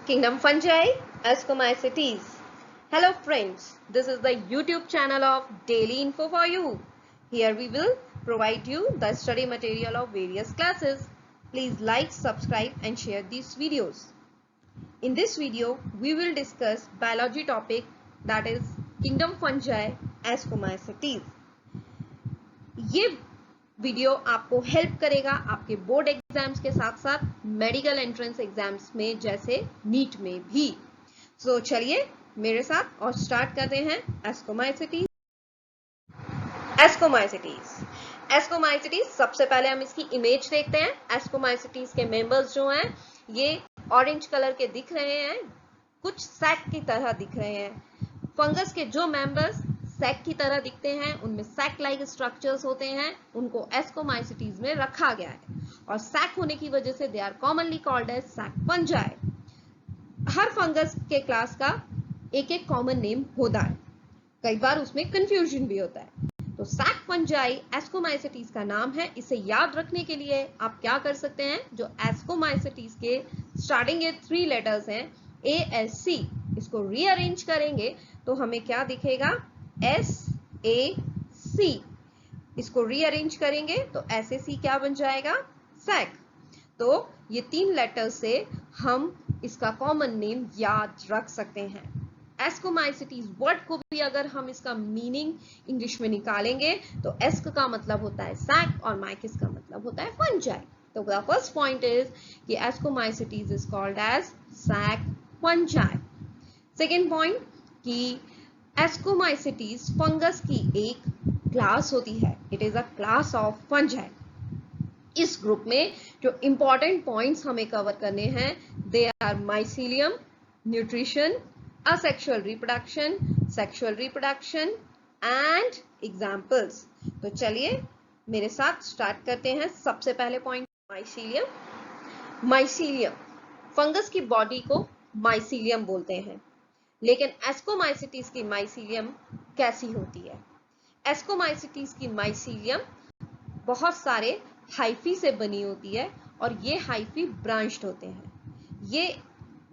Kingdom Fungi, Ascomycetes. Hello friends, this is the YouTube channel of Daily Info for You. Here we will provide you the study material of various classes. Please like, subscribe and share these videos. In this video, we will discuss biology topic that is Kingdom Fungi, Ascomycetes. ये video आपको help करेगा आपके board exams के साथ साथ medical entrance exams में जैसे NEET में भी। सो चलिए मेरे साथ और स्टार्ट करते हैं एस्कोमाइसिटीज। एस्कोमाइसिटीज सबसे पहले हम इसकी इमेज देखते हैं। एस्कोमाइसिटीज के मेंबर्स जो हैं ये ऑरेंज कलर के दिख रहे हैं, कुछ सैक की तरह दिख रहे हैं। फंगस के जो मेंबर्स सैक की तरह दिखते हैं उनमें सैक लाइक स्ट्रक्चर्स होते हैं, उनको एस्कोमाइसिटीज में रखा गया है और सैक होने की वजह से they are commonly called as sac fungi. हर फंगस के क्लास का एक एक कॉमन नेम होता है, कई बार उसमें कंफ्यूजन भी होता है। तो सैक फंजाई एस्कोमाइसिटीज का नाम है। इसे याद रखने के लिए आप क्या कर सकते हैं, जो एस्कोमाइसिटीज के स्टार्टिंग के 3 लेटर्स हैं ASC, इसको रीअरेंज करेंगे तो हमें क्या दिखेगा, SAC। इसको रीअरेंज करेंगे तो SAC क्या बन जाएगा, सैक। तो ये 3 लेटर से हम इसका कॉमन नेम याद रख सकते हैं। एस्कोमाइसिटीज वर्ड को भी अगर हम इसका मीनिंग इंग्लिश में निकालेंगे तो एस्क का मतलब होता है सैक और माइकिस का मतलब होता है फंजाई। तो द फर्स्ट पॉइंट इज कि ascomycetes is called as sac fungi. Second point कि एस्कोमाइसिटीज फंगस की एक क्लास होती है। It is a class of fungi. इस ग्रुप में जो इंपॉर्टेंट पॉइंट्स हमें कवर करने हैं, they are mycelium, nutrition, asexual reproduction, sexual reproduction and examples. तो चलिए मेरे साथ स्टार्ट करते हैं। सबसे पहले पॉइंट माइसीलियम। माइसीलियम फंगस की बॉडी को माइसीलियम बोलते हैं, लेकिन एस्कोमाइसिटीज की माइसीलियम कैसी होती है। एस्कोमाइसिटीज की माइसीलियम बहुत सारे हाइफी से बनी होती है और ये हाइफी ब्रांच्ड होते हैं। ये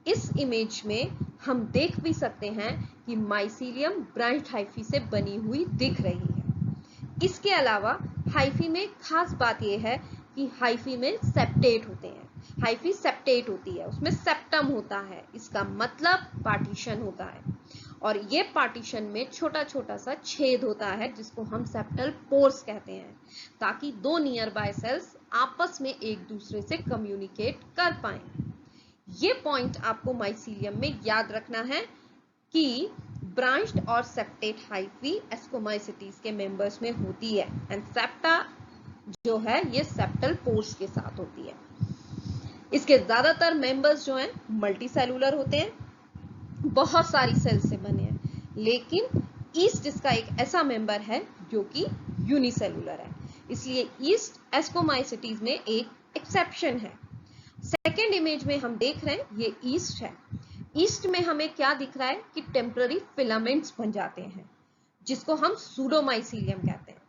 इस इमेज में हम देख भी सकते हैं कि माइसीलियम ब्रांच्ड हाइफी से बनी हुई दिख रही है। इसके अलावा हाइफी में खास बात यह है कि हाइफी में सेप्टेट होते हैं। हाइफी सेप्टेट होती है, उसमें सेप्टम होता है, इसका मतलब पार्टीशन होता है और ये पार्टीशन में छोटा छोटा सा छेद होता है जिसको हम सेप्टल पोर्स कहते हैं, ताकि 2 नियर बाय सेल्स आपस में एक दूसरे से कम्युनिकेट कर पाएं। ये पॉइंट आपको माइसीलियम में याद रखना है कि ब्रांच्ड और सेप्टेट हाइफी एस्कोमाइसिटीज के मेंबर्स में होती है एंड सेप्टा जो है ये सेप्टल पोर्स के साथ होती है। इसके ज्यादातर मेंबर्स जो हैं मल्टी सेलुलर होते हैं, बहुत सारी सेल से बने हैं, लेकिन ईस्ट इसका एक ऐसा मेंबर है जो कि यूनिसेलुलर है, इसलिए ईस्ट एस्कोमाइसिटीज में एक एक्सेप्शन है। सेकेंड इमेज में हम देख रहे हैं ये ईस्ट है। ईस्ट में हमें क्या दिख रहा है कि टेम्पररी फिलामेंट्स बन जाते हैं जिसको हम सूडोमाइसीलियम कहते हैं,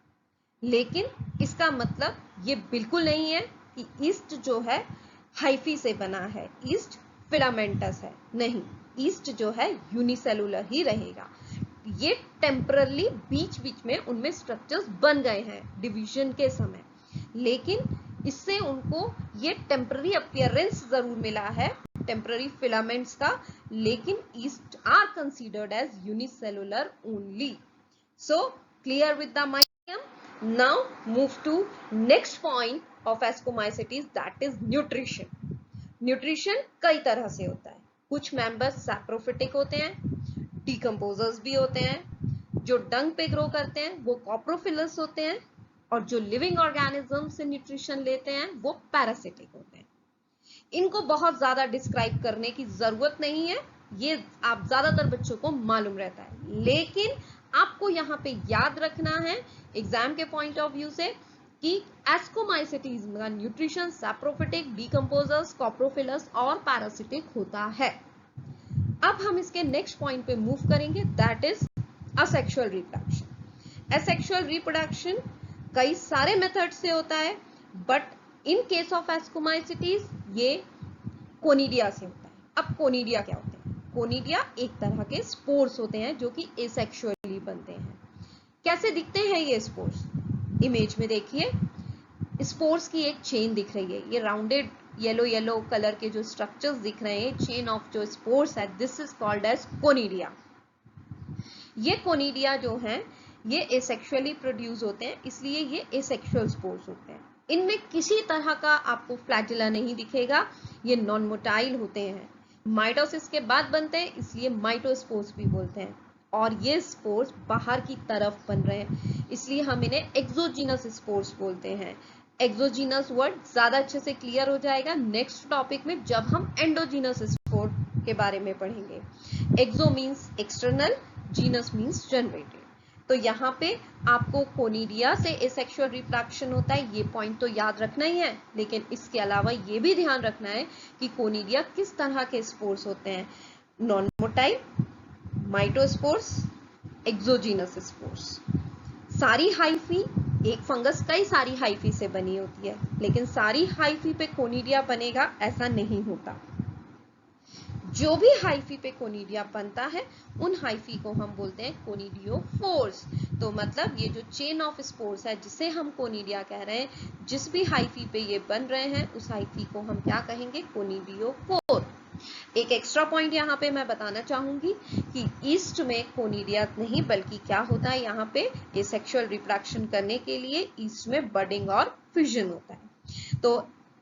लेकिन इसका मतलब ये बिल्कुल नहीं है कि ईस्ट जो है हाइफी से बना है, ईस्ट फिलामेंटस है, नहीं, ईस्ट जो है यूनिसेलुलर ही रहेगा। ये टेम्परली बीच बीच में उनमें स्ट्रक्चर्स बन गए हैं डिवीजन के समय, लेकिन इससे उनको ये टेम्पररी अपीयरेंस जरूर मिला है टेम्पररी फिलामेंट्स का, लेकिन yeast are considered as unicellular only. So clear with the mycelium. Now move to next point of Ascomycetes, that is nutrition. Nutrition कई तरह से होता है। कुछ मेंबर्स सैप्रोफिटिक होते हैं, डिकम्पोजर्स भी होते हैं। जो डंग पे ग्रो करते हैं वो कॉप्रोफिलस होते हैं और जो लिविंग ऑर्गेनिज्म से न्यूट्रिशन लेते हैं वो पैरासिटिक होते हैं। इनको बहुत ज्यादा डिस्क्राइब करने की जरूरत नहीं है, ये आप ज्यादातर बच्चों को मालूम रहता है, लेकिन आपको यहाँ पे याद रखना है एग्जाम के पॉइंट ऑफ व्यू से कि एस्कोमाइसिटीज का न्यूट्रिशन सैप्रोफिटिक, डिकम्पोजर्स, कॉप्रोफिलस और पैरासिटिक होता है। अब हम इसके नेक्स्ट पॉइंट पे मूव करेंगे, that is asexual reproduction. Asexual reproduction कई सारे मेथड से होता है, but in case of ascomycetes ये कोनिडिया से होता है। अब कोनिडिया क्या होते हैं? कोनिडिया एक तरह के स्पोर्स होते हैं जो कि एसेक्सुअली बनते हैं। कैसे दिखते हैं ये स्पोर्स? इमेज में देखिए, स्पोर्स की एक चेन दिख रही है, ये राउंडेड येलो येलो कलर के जो स्ट्रक्चर्स दिख रहे हैं, चेन ऑफ जो स्पोर्स है, this is called as conidia. ये कोनिडिया जो हैं ये एसेक्सुअली प्रोड्यूस होते हैं, इसलिए ये एसेक्सुअल स्पोर्स होते हैं। इनमें किसी तरह का आपको फ्लैजिला नहीं दिखेगा, ये नॉन मोटाइल होते हैं। माइटोसिस के बाद बनते हैं, इसलिए माइटोस्पोर्स भी बोलते हैं। और ये स्पोर्स बाहर की तरफ बन रहे हैं, इसलिए हम इन्हें एक्सोजीनस स्पोर्स बोलते हैं। एक्सोजीनस वर्ड ज्यादा अच्छे से क्लियर हो जाएगा नेक्स्ट टॉपिक में जब हम एंडोजीनस स्पोर के बारे में पढ़ेंगे। Exo means external, genous means generated. तो यहाँ पे आपको कोनिडिया से एसेक्सुअल रिप्रोडक्शन होता है, ये पॉइंट तो याद रखना ही है, लेकिन इसके अलावा ये भी ध्यान रखना है कि कोनिडिया किस तरह के स्पोर्स होते हैं, नॉन मोटाइल, माइटोस्पोर्स, एक्सोजीनस स्पोर्स। सारी हाइफी, एक फंगस कई सारी हाइफी से बनी होती है, लेकिन सारी हाइफी पे कोनिडिया बनेगा ऐसा नहीं होता। जो भी हाइफी पे कोनिडिया बनता है उन हाइफी को हम बोलते हैं कोनिडियोफोर्स। तो मतलब ये जो चेन ऑफ स्पोर्स है जिसे हम कोनिडिया कह रहे हैं, जिस भी हाइफी पे ये बन रहे हैं उस हाइफी को हम क्या कहेंगे, कोनिडियोफोर। एक एक्स्ट्रा पॉइंट यहाँ पे मैं बताना चाहूंगी कि ईस्ट में कोनिडिया नहीं बल्कि क्या होता है, यहाँ पे एसेक्सुअल रिप्रोडक्शन करने के लिए ईस्ट में बडिंग और फ्यूजन होता है। तो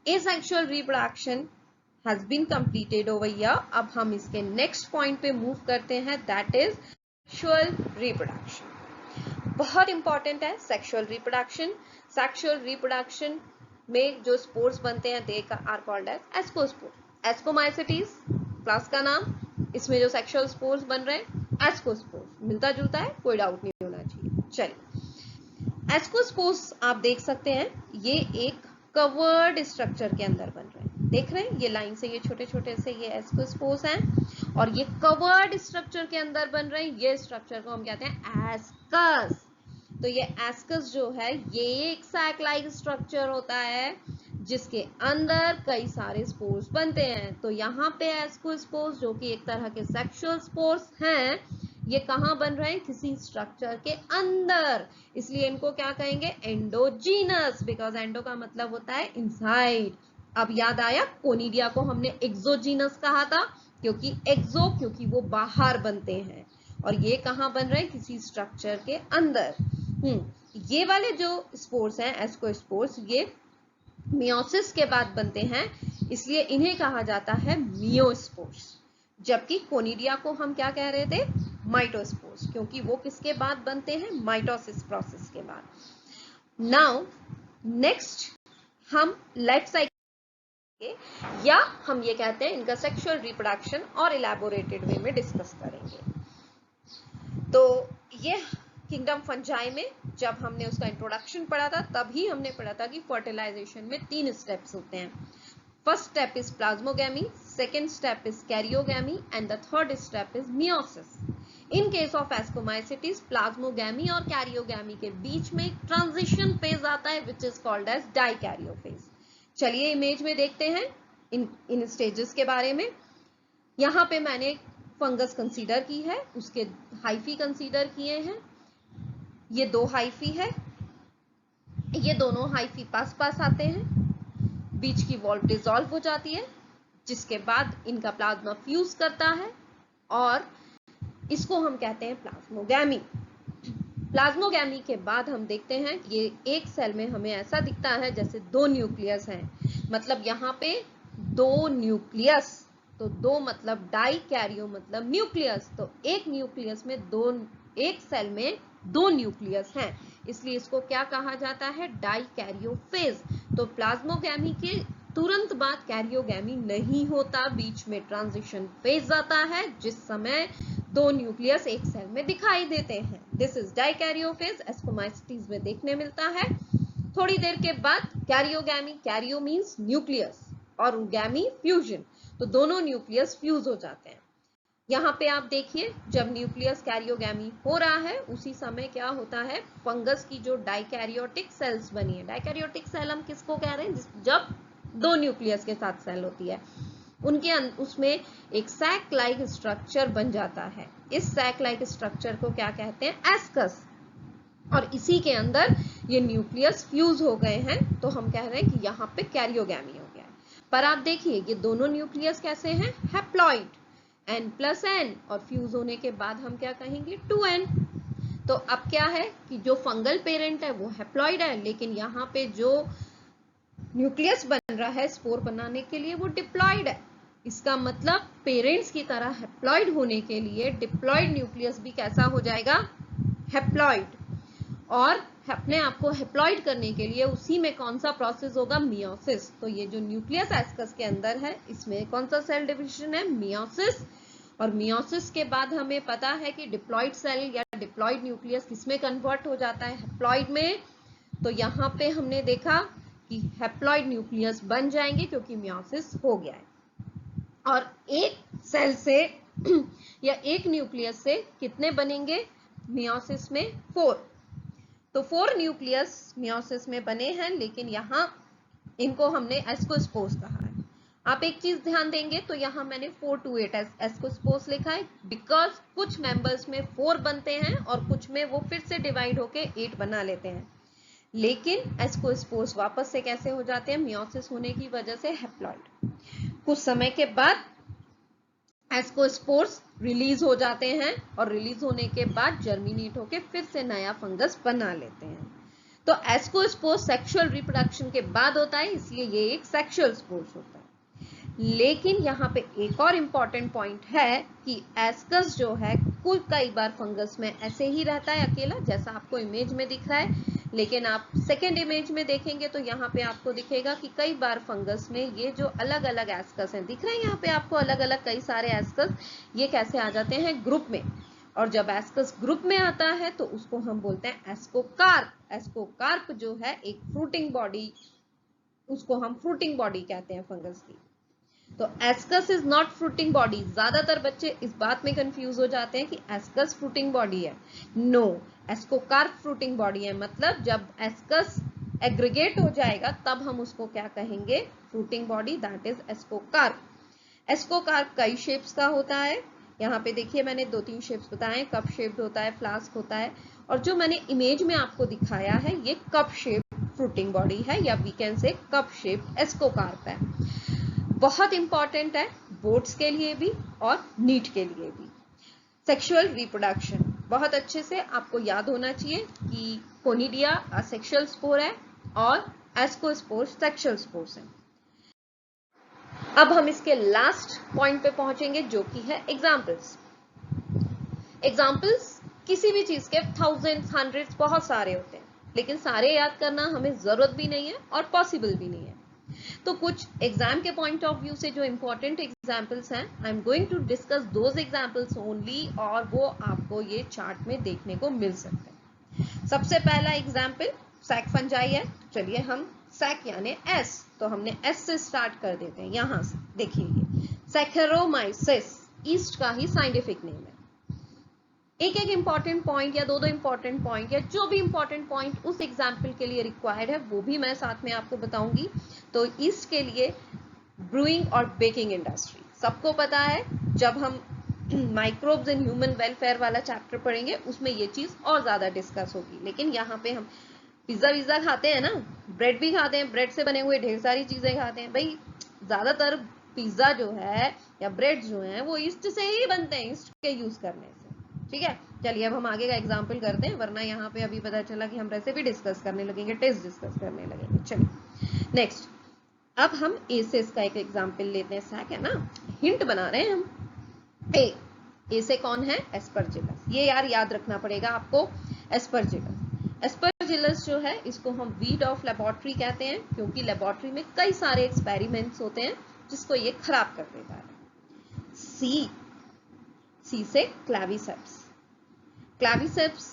asexual reproduction has been completed over here। अब हम इसके नेक्स्ट पॉइंट पे मूव करते हैं, दैट इज सेक्सुअल रिप्रोडक्शन। बहुत इंपॉर्टेंट है सेक्सुअल रिप्रोडक्शन। सेक्सुअल रिप्रोडक्शन में जो स्पोर्स बनते हैं they are called as ascospore. Ascomycetes class का नाम, इसमें जो सेक्सुअल स्पोर्स बन रहे हैं एस्कोस्पोर, मिलता जुलता है, कोई डाउट नहीं होना चाहिए। चलिए, एस्कोस्पोर्स आप देख सकते हैं, ये एक कवर्ड स्ट्रक्चर के अंदर बन रहे हैं, देख रहे हैं ये लाइन से, ये छोटे छोटे से ये एस्कोस्पोर्स हैं और ये कवर्ड स्ट्रक्चर के अंदर बन रहे हैं। ये स्ट्रक्चर को हम कहते हैं एस्कस। तो ये एस्कस जो है ये एक सैक लाइक स्ट्रक्चर होता है जिसके अंदर कई सारे स्पोर्स बनते हैं। तो यहाँ पे एस्कोस्पोर्स जो कि एक तरह के सेक्सुअल स्पोर्स हैं, ये कहाँ बन रहे हैं, किसी स्ट्रक्चर के अंदर, इसलिए इनको क्या कहेंगे, एंडोजीनस, बिकॉज एंडो का मतलब होता है इनसाइड। अब याद आया, कोनिडिया को हमने एक्सोजीनस कहा था क्योंकि वो बाहर बनते हैं, और ये कहाँ बन रहे हैं, किसी स्ट्रक्चर के अंदर। ये वाले जो स्पोर्स हैं एस्कोस्पोर्स, ये मियोसिस के बाद बनते हैं, इसलिए इन्हें कहा जाता है मियोस्पोर्स। जबकि कोनिडिया को हम क्या कह रहे थे, माइटोस्पोर्स, क्योंकि वो किसके बाद बनते हैं, माइटोसिस प्रोसेस के बाद। नाउ नेक्स्ट हम लाइफ साइकिल या हम ये कहते हैं इनका सेक्सुअल रिप्रोडक्शन और इलैबोरेटेड वे में डिस्कस करेंगे। तो ये किंगडम फंजाई में जब हमने उसका इंट्रोडक्शन पढ़ा था तभी हमने पढ़ा था कि फर्टिलाइजेशन में 3 स्टेप्स होते हैं। First step is plasmogamy, second step is karyogamy and the third step is meiosis. In case of ascomycetes plasmogamy और कैरियोगैमी के बीच में एक ट्रांजिशन फेज आता है which is called as dikaryo phase. चलिए इमेज में देखते हैं इन स्टेजेस के बारे में। यहाँ पे मैंने फंगस कंसीडर की है, उसके हाइफी कंसीडर किए हैं। ये 2 हाइफी है, ये दोनों हाइफी पास पास आते हैं, बीच की वॉल डिसॉल्व हो जाती है, जिसके बाद इनका प्लाज्मा फ्यूज करता है और इसको हम कहते हैं प्लाज्मोगैमी। प्लाज्मोगैमी के बाद हम देखते हैं ये एक सेल में हमें ऐसा दिखता है जैसे 2 न्यूक्लियस हैं, मतलब यहाँ पे 2 न्यूक्लियस, तो 2 मतलब डाई, कैरियो मतलब न्यूक्लियस, तो एक न्यूक्लियस में एक सेल में 2 न्यूक्लियस हैं, इसलिए इसको क्या कहा जाता है, डाई कैरियो फेज। तो प्लाज्मोगैमी के तुरंत बाद कैरियोगैमी नहीं होता, बीच में ट्रांजिशन फेज आता है जिस समय 2 न्यूक्लियस एक सेल में दिखाई देते हैं। दिस इज डाइकैरियो फेज, एस्कोमाइसिटीज में देखने मिलता है। थोड़ी देर के बाद कैरियोगैमी, कैरियो मींस न्यूक्लियस और गैमी फ्यूजन, तो दोनों न्यूक्लियस फ्यूज हो जाते हैं। यहाँ पे आप देखिए जब न्यूक्लियस कैरियोगैमी हो रहा है उसी समय क्या होता है, फंगस की जो डाइकैरियोटिक सेल्स बनी है, डाइकैरियोटिक सेल हम किसको कह रहे हैं, जब 2 न्यूक्लियस के साथ सेल होती है, उसमें एक सैक लाइक स्ट्रक्चर बन जाता है। इस सैक लाइक स्ट्रक्चर को क्या कहते हैं? एस्कस। और इसी के अंदर ये न्यूक्लियस फ्यूज हो गए हैं, तो हम कह रहे हैं कि यहाँ पे कैरियोगैमी हो गया है। पर आप देखिए ये दोनों न्यूक्लियस कैसे हैं? हैप्लॉइड, N+N, और फ्यूज होने के बाद हम क्या कहेंगे? 2N। तो अब क्या है कि जो फंगल पेरेंट है वो हैप्लॉइड है, लेकिन यहाँ पे जो न्यूक्लियस बन रहा है स्पोर बनाने के लिए वो डिप्लॉइड है। इसका मतलब पेरेंट्स की तरह हैप्लॉइड होने के लिए डिप्लॉइड न्यूक्लियस भी कैसा हो जाएगा? हैप्लॉइड। और अपने आप को हैप्लॉइड करने के लिए उसी में कौन सा प्रोसेस होगा? मियोसिस। तो ये जो न्यूक्लियस एस्कस के अंदर है इसमें कौन सा सेल डिविजन है? मियोसिस। और मियोसिस के बाद हमें पता है कि डिप्लॉइड सेल या डिप्लॉइड न्यूक्लियस किसमें कन्वर्ट हो जाता है? हैप्लॉइड में। तो यहाँ पे हमने देखा कि हैप्लॉइड न्यूक्लियस बन जाएंगे क्योंकि मियोसिस हो गया है। और एक सेल से या एक न्यूक्लियस से कितने बनेंगे मियोसिस में? 4। तो 4 न्यूक्लियस मियोसिस में बने हैं, लेकिन यहाँ इनको हमने एस्कोस्पोर्स कहा है। आप एक चीज ध्यान देंगे तो यहाँ मैंने 4 to 8 एस्कोस्पोर्स लिखा है, बिकॉज कुछ मेंबर्स में 4 बनते हैं और कुछ में वो फिर से डिवाइड होके 8 बना लेते हैं। लेकिन एस्कोस्पोर्स वापस से कैसे हो जाते हैं? मियोसिस होने की वजह से हैप्लॉइड। कुछ समय के बाद एस्कोस्पोर्स रिलीज हो जाते हैं और रिलीज होने के बाद जर्मिनेट होके फिर से नया फंगस बना लेते हैं। तो एस्कोस्पोर्स सेक्सुअल रिप्रोडक्शन के बाद होता है, इसलिए ये एक सेक्सुअल स्पोर्स होता है। लेकिन यहाँ पे एक और इम्पॉर्टेंट पॉइंट है कि एस्कस जो है कई बार फंगस में ऐसे ही रहता है अकेला, जैसा आपको इमेज में दिख रहा है। लेकिन आप सेकेंड इमेज में देखेंगे तो यहाँ पे आपको दिखेगा कि कई बार फंगस में ये जो अलग अलग एस्कस हैं, दिख रहे हैं यहाँ पे आपको अलग अलग कई सारे एस्कस, ये कैसे आ जाते हैं? ग्रुप में। और जब एस्कस ग्रुप में आता है तो उसको हम बोलते हैं एस्कोकार्प। एस्कोकार्प जो है एक फ्रूटिंग बॉडी, उसको हम फ्रूटिंग बॉडी कहते हैं फंगस की। तो ascus is not fruiting body. ज्यादातर बच्चे इस बात में कंफ्यूज हो जाते हैं कि एस्कस फ्रूटिंग बॉडी है। नो, एस्कोकार्प फ्रूटिंग बॉडी है। मतलब जब एस्कस एग्रीगेट हो जाएगा तब हम उसको क्या कहेंगे? Fruiting body, that is ascocarp. Ascocarp कई शेप्स का होता है। यहाँ पे देखिए मैंने 2-3 शेप्स बताए, कप शेप्ड होता है, फ्लास्क होता है, और जो मैंने इमेज में आपको दिखाया है ये कप शेप फ्रूटिंग बॉडी है, या we can say cup shape ascocarp है। बहुत इंपॉर्टेंट है बोट्स के लिए भी और नीट के लिए भी। सेक्सुअल रिप्रोडक्शन बहुत अच्छे से आपको याद होना चाहिए कि कोनिडिया असेक्सुअल स्पोर है और एस्कोस्पोर सेक्सुअल स्पोर्स है। अब हम इसके लास्ट पॉइंट पे पहुंचेंगे जो कि है एग्जाम्पल्स। एग्जाम्पल्स किसी भी चीज के थाउजेंड्स, हंड्रेड्स, बहुत सारे होते हैं, लेकिन सारे याद करना हमें जरूरत भी नहीं है और पॉसिबल भी नहीं है। तो कुछ एग्जाम के पॉइंट ऑफ व्यू से जो इंपॉर्टेंट एग्जाम्पल्स हैं, I am going to discuss those examples only, और वो आपको ये चार्ट में देखने को मिल सकते हैं। सबसे पहला एग्जाम्पल सैक फंजाई है। चलिए हम सैक यानी एस, तो हमने एस से स्टार्ट कर देते हैं। यहां से देखिए ये सैकेरोमाइसिस ईस्ट का ही साइंटिफिक नेम है। एक एक इंपॉर्टेंट पॉइंट या दो इंपॉर्टेंट पॉइंट या जो भी इंपॉर्टेंट पॉइंट उस एग्जाम्पल के लिए रिक्वायर्ड है वो भी मैं साथ में आपको बताऊंगी। तो ईस्ट के लिए ब्रूइंग और बेकिंग इंडस्ट्री सबको पता है। जब हम माइक्रोब्स इन ह्यूमन वेलफेयर वाला चैप्टर पढ़ेंगे उसमें ये चीज और ज्यादा डिस्कस होगी। लेकिन यहाँ पे हम पिज्जा विज्जा खाते हैं ना, ब्रेड भी खाते हैं, ब्रेड से बने हुए ढेर सारी चीजें खाते हैं। भाई ज्यादातर पिज्जा जो है या ब्रेड जो है वो ईस्ट से ही बनते हैं, ईस्ट के यूज करने से। ठीक है, चलिए अब हम आगे का एग्जाम्पल करते हैं, वरना यहाँ पे अभी पता चला कि हम रेसिपी डिस्कस करने लगेंगे, टेस्ट डिस्कस करने लगेंगे। चलिए नेक्स्ट, अब हम एसेस का एक एग्जाम्पल लेते हैं। सैक है ना, हिंट बना रहे हैं हम। ए से कौन है? एस्परजिलस। ये यार याद रखना पड़ेगा आपको, एस्परजिलस। एस्परजिलस जो है इसको हम वीड ऑफ लेबोरेटरी कहते हैं, क्योंकि लेबोरेटरी में कई सारे एक्सपेरिमेंट्स होते हैं जिसको ये खराब कर देता है। सी से क्लैविसेप्स। क्लैविसेप्स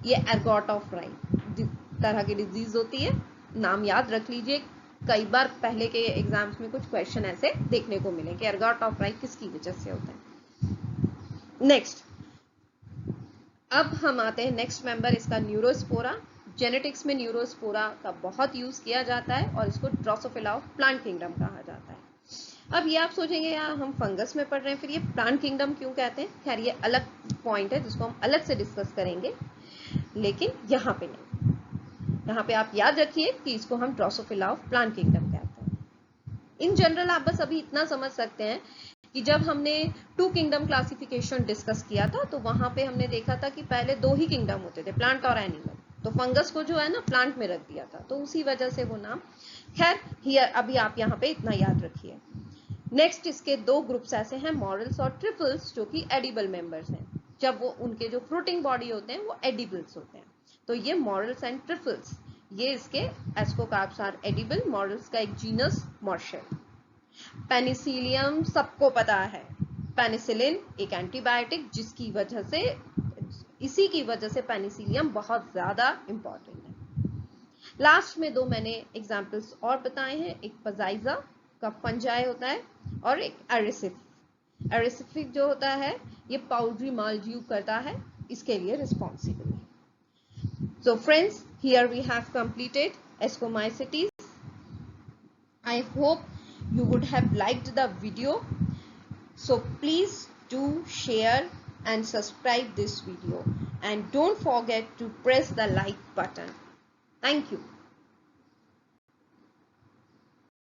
ये एर्गॉट ऑफ राइट तरह की डिजीज होती है, नाम याद रख लीजिए। कई बार पहले के एग्जाम्स में कुछ क्वेश्चन ऐसे देखने को मिले कि एर्गॉट ऑफ राइट किसकी वजह से होता है। नेक्स्ट, अब हम आते हैं नेक्स्ट मेंबर, इसका न्यूरोस्पोरा। जेनेटिक्स में न्यूरोस्पोरा का बहुत यूज किया जाता है और इसको ड्रोसोफिला ऑफ प्लांट किंगडम कहा जाता है। अब ये आप सोचेंगे यार हम फंगस में पढ़ रहे हैं, फिर ये प्लांट किंगडम क्यों कहते हैं? खैर ये अलग पॉइंट है जिसको हम अलग से डिस्कस करेंगे, लेकिन यहाँ पे नहीं। यहाँ पे आप याद रखिए कि इसको हम ड्रोसोफिला ऑफ प्लांट किंगडम कहते हैं। इन जनरल आप बस अभी इतना समझ सकते हैं कि जब हमने टू किंगडम क्लासिफिकेशन डिस्कस किया था तो वहां पे हमने देखा था कि पहले दो ही किंगडम होते थे, प्लांट और एनिमल। तो फंगस को जो है ना प्लांट में रख दिया था, तो उसी वजह से वो नाम। खैर हियर अभी आप यहाँ पे इतना याद रखिए। नेक्स्ट इसके दो ग्रुप्स ऐसे हैं, मॉरल्स और ट्रिफल्स, जो कि एडिबल मेंबर्स हैं। जब वो उनके जो फ्रूटिंग बॉडी होते हैं वो एडिबल्स होते हैं। तो ये मॉरल्स एंड ट्रिफल्स, ये इसके एस्कोकार्प्स आर एडिबल, मॉरल्स का एक जीनस मॉर्शल। पेनिसिलियम सबको पता है, पेनिसिलिन एक एंटीबायोटिक, जिसकी वजह से, इसी की वजह से पेनिसिलियम बहुत ज्यादा इंपॉर्टेंट है। लास्ट में दो मैंने एग्जांपल्स और बताए हैं, एक पजाइजा का फंजाई होता है और एक एरिसिफ। एरिसिफिक जो होता है ये पाउडरी मालड्यू करता है, इसके लिए रिस्पॉन्सिबल है। So friends, here we have completed Ascomycetes. I hope you would have liked the video. So please do share and subscribe this video, and don't forget to press the like button. Thank you.